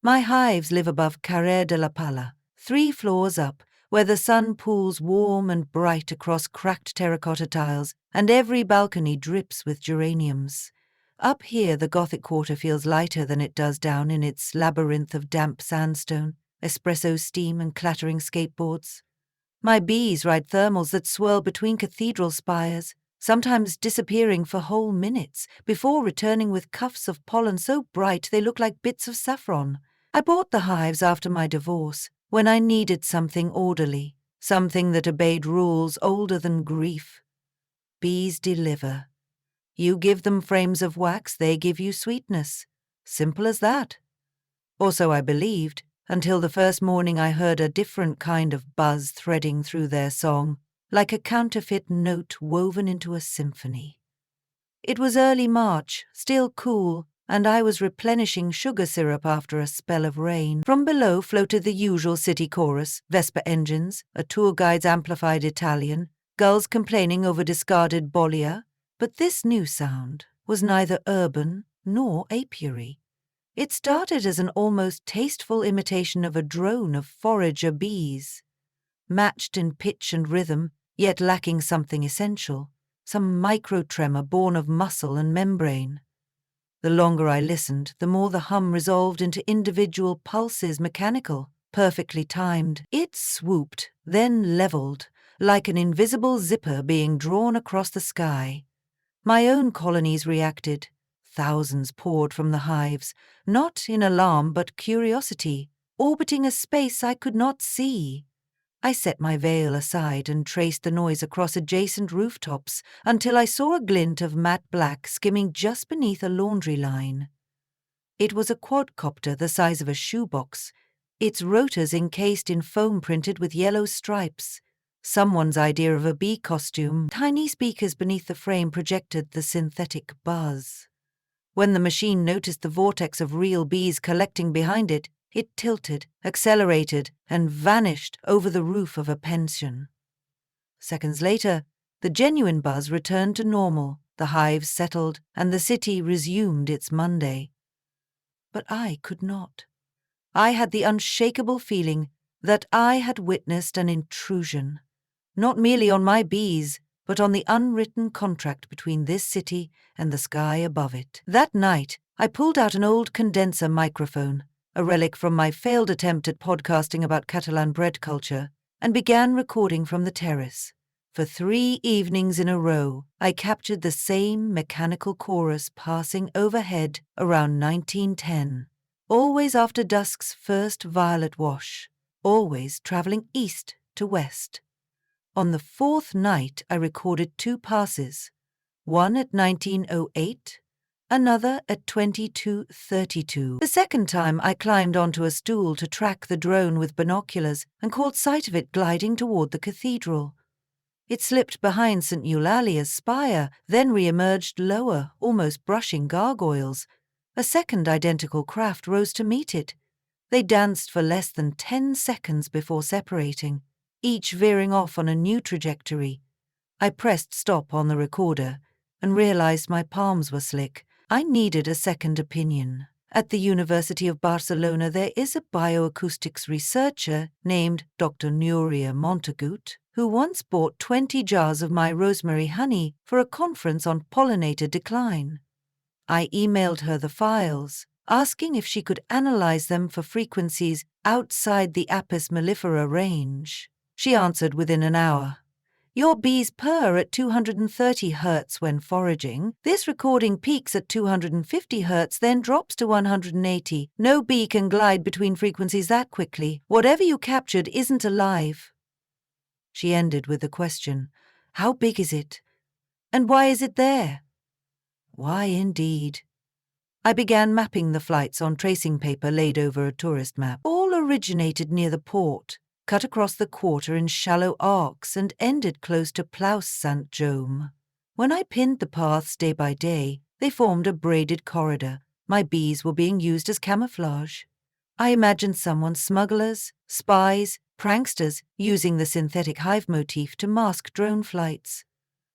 My hives live above Carrère de la Pala, 3 floors up, where the sun pools warm and bright across cracked terracotta tiles, and every balcony drips with geraniums. Up here the Gothic quarter feels lighter than it does down in its labyrinth of damp sandstone, espresso steam and clattering skateboards. My bees ride thermals that swirl between cathedral spires, sometimes disappearing for whole minutes before returning with cuffs of pollen so bright they look like bits of saffron. I bought the hives after my divorce, when I needed something orderly, something that obeyed rules older than grief. Bees deliver. You give them frames of wax, they give you sweetness. Simple as that. Or so I believed, until the first morning I heard a different kind of buzz threading through their song, like a counterfeit note woven into a symphony. It was early March, still cool, and I was replenishing sugar syrup after a spell of rain. From below floated the usual city chorus, Vespa engines, a tour guide's amplified Italian, gulls complaining over discarded bolia, but this new sound was neither urban nor apiary. It started as an almost tasteful imitation of a drone of forager bees, matched in pitch and rhythm, yet lacking something essential, some micro-tremor born of muscle and membrane. The longer I listened, the more the hum resolved into individual pulses, mechanical, perfectly timed. It swooped, then leveled, like an invisible zipper being drawn across the sky. My own colonies reacted. Thousands poured from the hives, not in alarm but curiosity, orbiting a space I could not see. I set my veil aside and traced the noise across adjacent rooftops until I saw a glint of matte black skimming just beneath a laundry line. It was a quadcopter the size of a shoebox, its rotors encased in foam printed with yellow stripes. Someone's idea of a bee costume. Tiny speakers beneath the frame projected the synthetic buzz. When the machine noticed the vortex of real bees collecting behind it, it tilted, accelerated, and vanished over the roof of a pension. Seconds later, the genuine buzz returned to normal, the hives settled, and the city resumed its Monday. But I could not. I had the unshakable feeling that I had witnessed an intrusion, not merely on my bees, but on the unwritten contract between this city and the sky above it. That night, I pulled out an old condenser microphone, a relic from my failed attempt at podcasting about Catalan bread culture, and began recording from the terrace. For 3 evenings in a row, I captured the same mechanical chorus passing overhead around 1910, always after dusk's first violet wash, always traveling east to west. On the 4th night, I recorded 2 passes, one at 1908, another at 2232. The second time, I climbed onto a stool to track the drone with binoculars and caught sight of it gliding toward the cathedral. It slipped behind St. Eulalia's spire, then re-emerged lower, almost brushing gargoyles. A second identical craft rose to meet it. They danced for less than 10 seconds before separating, each veering off on a new trajectory. I pressed stop on the recorder and realized my palms were slick. I needed a second opinion. At the University of Barcelona, there is a bioacoustics researcher named Dr. Nuria Montagut, who once bought 20 jars of my rosemary honey for a conference on pollinator decline. I emailed her the files, asking if she could analyze them for frequencies outside the Apis mellifera range. She answered within an hour. Your bees purr at 230 Hz when foraging. This recording peaks at 250 Hz, then drops to 180. No bee can glide between frequencies that quickly. Whatever you captured isn't alive. She ended with the question, how big is it? And why is it there? Why indeed? I began mapping the flights on tracing paper laid over a tourist map. All originated near the port, cut across the quarter in shallow arcs and ended close to Plaus St. Jaume. When I pinned the paths day by day, they formed a braided corridor. My bees were being used as camouflage. I imagined someone, smugglers, spies, pranksters, using the synthetic hive motif to mask drone flights.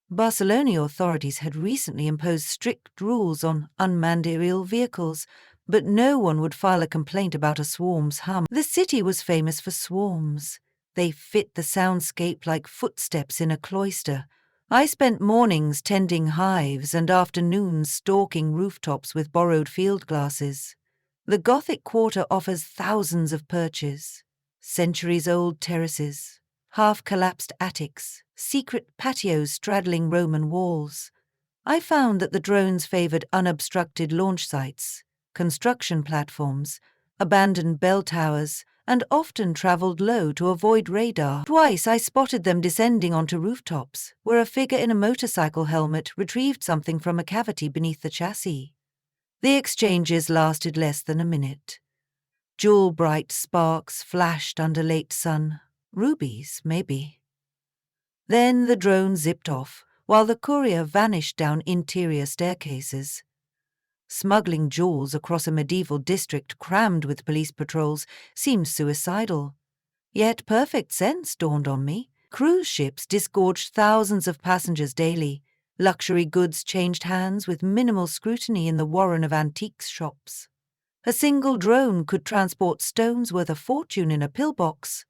Barcelona authorities had recently imposed strict rules on unmanned aerial vehicles, But no one would file a complaint about a swarm's hum. The city was famous for swarms. They fit the soundscape like footsteps in a cloister. I spent mornings tending hives and afternoons stalking rooftops with borrowed field glasses. The Gothic quarter offers thousands of perches, centuries-old terraces, half-collapsed attics, secret patios straddling Roman walls. I found that the drones favored unobstructed launch sites, construction platforms, abandoned bell towers, and often traveled low to avoid radar. Twice I spotted them descending onto rooftops, where a figure in a motorcycle helmet retrieved something from a cavity beneath the chassis. The exchanges lasted less than a minute. Jewel-bright sparks flashed under late sun. Rubies, maybe. Then the drone zipped off, while the courier vanished down interior staircases. Smuggling jewels across a medieval district crammed with police patrols seemed suicidal. Yet perfect sense dawned on me. Cruise ships disgorged thousands of passengers daily. Luxury goods changed hands with minimal scrutiny in the warren of antiques shops. A single drone could transport stones worth a fortune in a pillbox.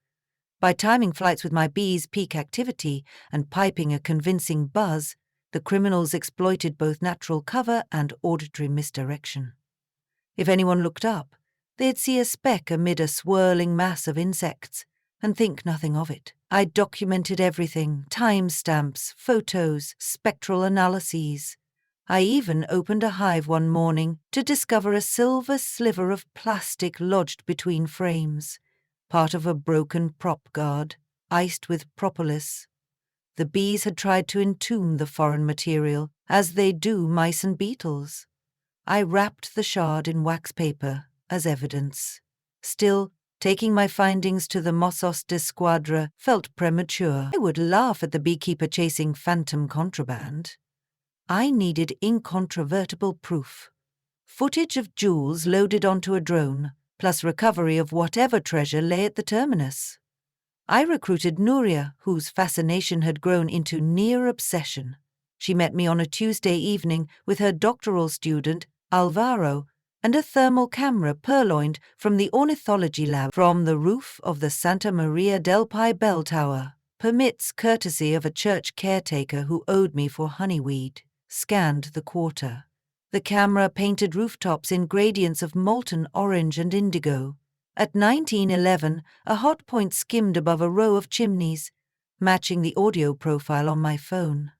By timing flights with my bee's peak activity and piping a convincing buzz, the criminals exploited both natural cover and auditory misdirection. If anyone looked up, they'd see a speck amid a swirling mass of insects and think nothing of it. I documented everything: timestamps, photos, spectral analyses. I even opened a hive one morning to discover a silver sliver of plastic lodged between frames, part of a broken prop guard, iced with propolis. The bees had tried to entomb the foreign material, as they do mice and beetles. I wrapped the shard in wax paper as evidence. Still, taking my findings to the Mossos de Squadra felt premature. I would laugh at the beekeeper chasing phantom contraband. I needed incontrovertible proof. Footage of jewels loaded onto a drone, plus recovery of whatever treasure lay at the terminus. I recruited Nuria, whose fascination had grown into near obsession. She met me on a Tuesday evening with her doctoral student, Alvaro, and a thermal camera purloined from the ornithology lab from the roof of the Santa Maria del Pi bell tower. Permits courtesy of a church caretaker who owed me for honeyweed. Scanned the quarter. The camera painted rooftops in gradients of molten orange and indigo. At 1911, a hot point skimmed above a row of chimneys, matching the audio profile on my phone.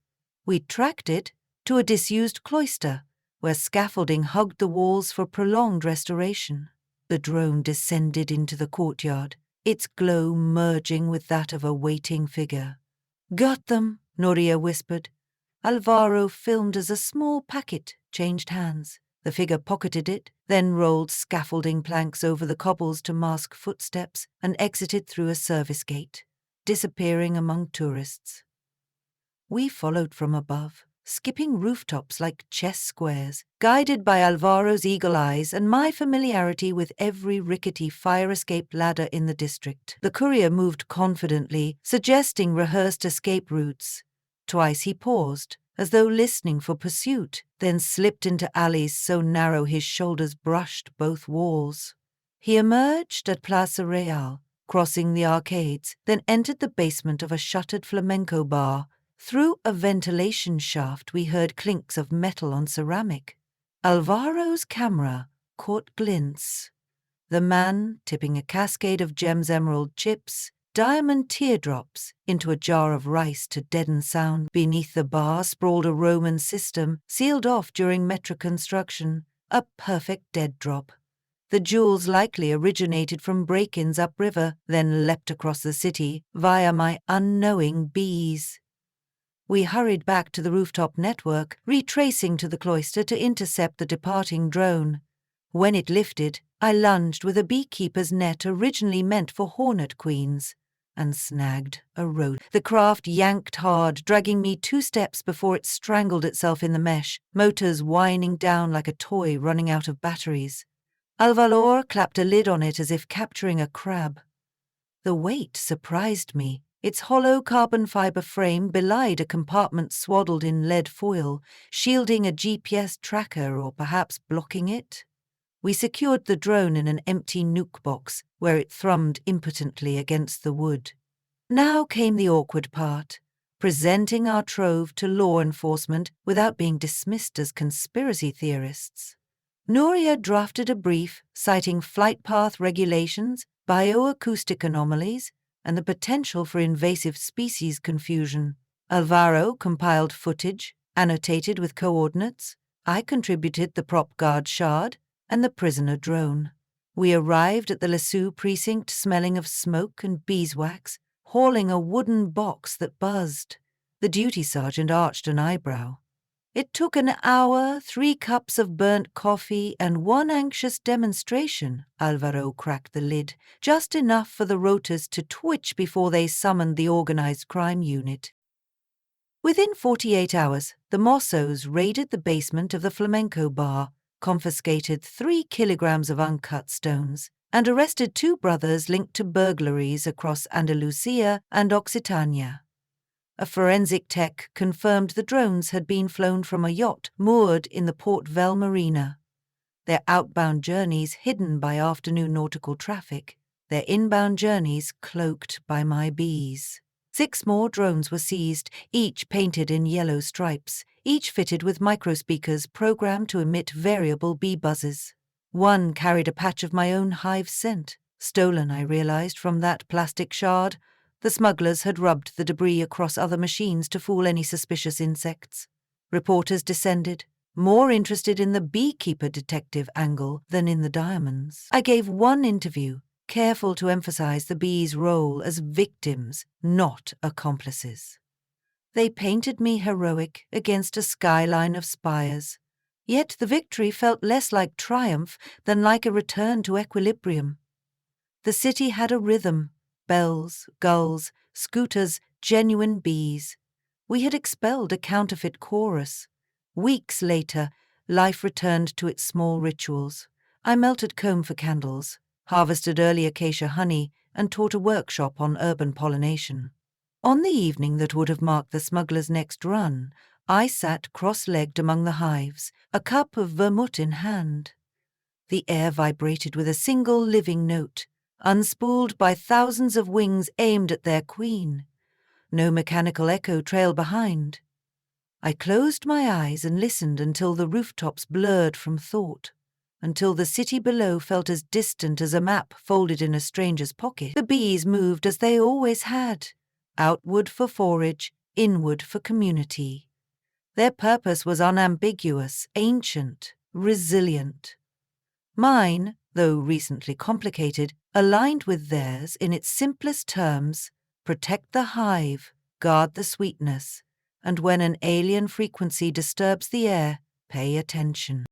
We tracked it to a disused cloister, where scaffolding hugged the walls for prolonged restoration. The drone descended into the courtyard, its glow merging with that of a waiting figure. "Got them," Nuria whispered. Alvaro filmed as a small packet changed hands. The figure pocketed it, then rolled scaffolding planks over the cobbles to mask footsteps and exited through a service gate, disappearing among tourists. We followed from above, skipping rooftops like chess squares, guided by Alvaro's eagle eyes and my familiarity with every rickety fire escape ladder in the district. The courier moved confidently, suggesting rehearsed escape routes. Twice he paused, as though listening for pursuit, then slipped into alleys so narrow his shoulders brushed both walls. He emerged at Plaza Real, crossing the arcades, then entered the basement of a shuttered flamenco bar. Through a ventilation shaft we heard clinks of metal on ceramic. Alvaro's camera caught glints. The man tipping a cascade of gems emerald chips, diamond teardrops, into a jar of rice to deaden sound. Beneath the bar sprawled a Roman system, sealed off during metro construction, a perfect dead drop. The jewels likely originated from break-ins upriver, then leapt across the city via my unknowing bees. We hurried back to the rooftop network, retracing to the cloister to intercept the departing drone. When it lifted, I lunged with a beekeeper's net originally meant for hornet queens, and snagged a rodent. The craft yanked hard, dragging me 2 steps before it strangled itself in the mesh, motors whining down like a toy running out of batteries. Alvaro clapped a lid on it as if capturing a crab. The weight surprised me. Its hollow carbon fiber frame belied a compartment swaddled in lead foil, shielding a GPS tracker or perhaps blocking it. We secured the drone in an empty nuke box where it thrummed impotently against the wood. Now came the awkward part, presenting our trove to law enforcement without being dismissed as conspiracy theorists. Nuria drafted a brief citing flight path regulations, bioacoustic anomalies, and the potential for invasive species confusion. Alvaro compiled footage, annotated with coordinates. I contributed the prop guard shard and the prisoner drone. We arrived at the Lesueur precinct smelling of smoke and beeswax, hauling a wooden box that buzzed. The duty sergeant arched an eyebrow. It took an hour, 3 cups of burnt coffee, and 1 anxious demonstration. Alvaro cracked the lid, just enough for the rotors to twitch before they summoned the organized crime unit. Within 48 hours, the Mossos raided the basement of the flamenco bar, confiscated 3 kilograms of uncut stones, and arrested 2 brothers linked to burglaries across Andalusia and Occitania. A forensic tech confirmed the drones had been flown from a yacht moored in the Port Vell marina. Their outbound journeys hidden by afternoon nautical traffic, their inbound journeys cloaked by my bees. 6 more drones were seized, each painted in yellow stripes, each fitted with microspeakers programmed to emit variable bee buzzes. One carried a patch of my own hive scent, stolen, I realized, from that plastic shard. The smugglers had rubbed the debris across other machines to fool any suspicious insects. Reporters descended, more interested in the beekeeper detective angle than in the diamonds. I gave one interview, careful to emphasize the bees' role as victims, not accomplices. They painted me heroic against a skyline of spires. Yet the victory felt less like triumph than like a return to equilibrium. The city had a rhythm. Bells, gulls, scooters, genuine bees. We had expelled a counterfeit chorus. Weeks later, life returned to its small rituals. I melted comb for candles, harvested early acacia honey, and taught a workshop on urban pollination. On the evening that would have marked the smuggler's next run, I sat cross-legged among the hives, a cup of vermouth in hand. The air vibrated with a single living note, unspooled by thousands of wings aimed at their queen. No mechanical echo trailed behind. I closed my eyes and listened until the rooftops blurred from thought, until the city below felt as distant as a map folded in a stranger's pocket. The bees moved as they always had, outward for forage, inward for community. Their purpose was unambiguous, ancient, resilient. Mine, though recently complicated, aligned with theirs in its simplest terms: protect the hive, guard the sweetness, and when an alien frequency disturbs the air, pay attention.